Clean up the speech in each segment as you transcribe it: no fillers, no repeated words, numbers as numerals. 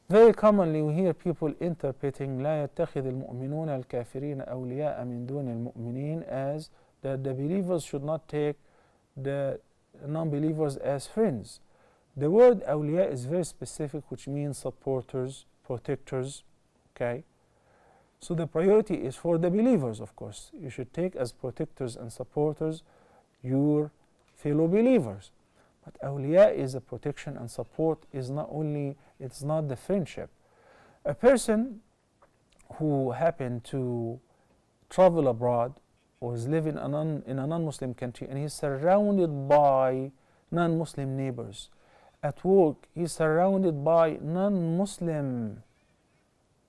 Very commonly we hear people interpreting لا يتخذ المؤمنون الكافرين أولياء من دون المؤمنين as that the believers should not take the non-believers as friends. The word awliya is very specific, which means supporters, protectors, okay? So the priority is for the believers, of course. You should take as protectors and supporters your fellow believers. But awliya is a protection and support, is not only, it's not the friendship. A person who happened to travel abroad or is living in a non-Muslim country and he's surrounded by non-Muslim neighbors. At work, he's surrounded by non-Muslim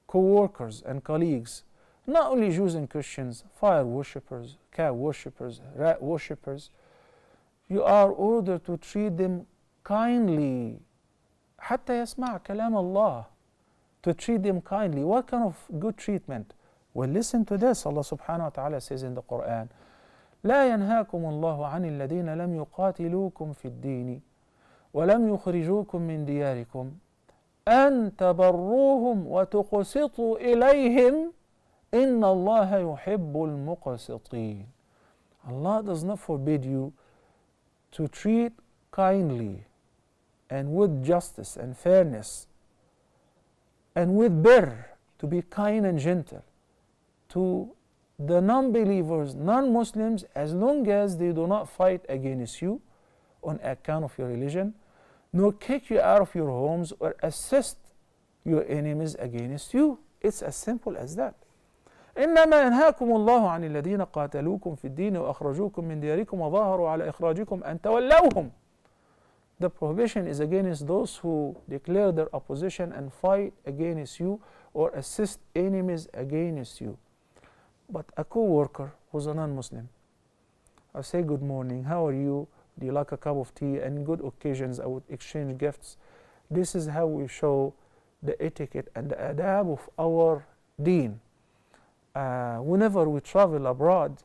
co-workers and colleagues, not only Jews and Christians, fire worshippers, cow worshippers, rat worshippers. You are ordered to treat them kindly. حتى يسمع كلام الله. To treat them kindly. What kind of good treatment? Well, listen to this. Allah subhanahu wa ta'ala says in the Quran, لا ينهاكم الله عن الذين لم يقاتلوكم في الدين ولم يخرجوكم من دياركم أن تبروهم وتقسطوا إليهم إن الله يحب المقسطين. Allah does not forbid you to treat kindly and with justice and fairness and with birr, to be kind and gentle to the non-believers, non-Muslims, as long as they do not fight against you on account of your religion, nor kick you out of your homes or assist your enemies against you. It's as simple as that. إنما ينهاكم الله عن الذين قاتلوكم في الدين وأخرجوكم من دياركم وظاهروا على إخراجكم أن تولوهم. The prohibition is against those who declare their opposition and fight against you or assist enemies against you. But a co-worker who's a non-Muslim, I say good morning, how are you? Do you like a cup of tea? And in good occasions I would exchange gifts. This is how we show the etiquette and the adab of our deen. Whenever we travel abroad,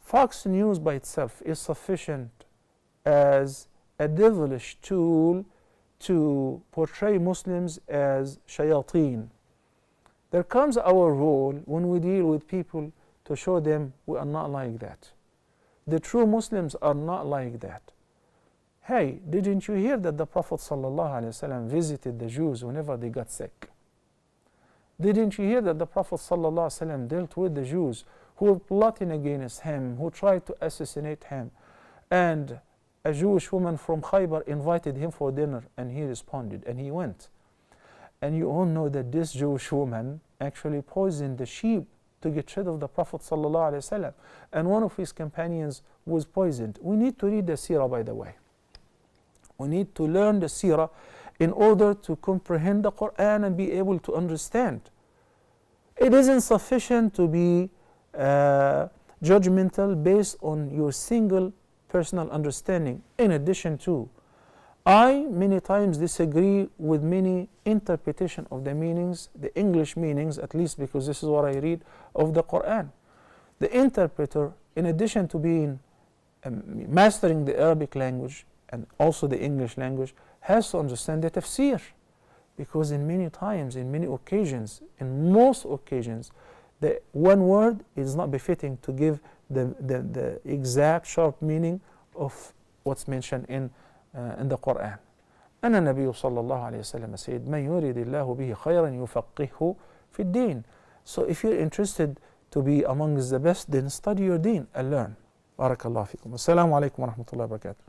Fox News by itself is sufficient as a devilish tool to portray Muslims as shayateen. There comes our role when we deal with people to show them we are not like that. The true Muslims are not like that. Hey, didn't you hear that the Prophet ﷺ visited the Jews whenever they got sick? Didn't you hear that the Prophet ﷺ dealt with the Jews who were plotting against him, who tried to assassinate him? And a Jewish woman from Khaybar invited him for dinner and he responded and he went. And you all know that this Jewish woman actually poisoned the sheep to get rid of the Prophet ﷺ, and one of his companions was poisoned. We need to read the seerah, by the way. We need to learn the seerah in order to comprehend the Quran and be able to understand. It isn't sufficient to be judgmental based on your single personal understanding. In addition to, I many times disagree with many interpretation of the meanings, the English meanings, at least because this is what I read, of the Quran. The interpreter, in addition to being mastering the Arabic language and also the English language, has to understand the tafsir, because in many times, in many occasions, in most occasions, the one word is not befitting to give the exact sharp meaning of what's mentioned in the Quran. And the Nabi sallallahu alayhi wa sallam said, مَنْ يُرِدِ اللَّهُ بِهِ خَيْرًا يُفَقِّهُ فِي الدِّينِ. So if you're interested to be amongst the best, then study your deen and learn. Barakallahu fikum. Assalamu alaikum wa rahmatullahi wa barakatuh.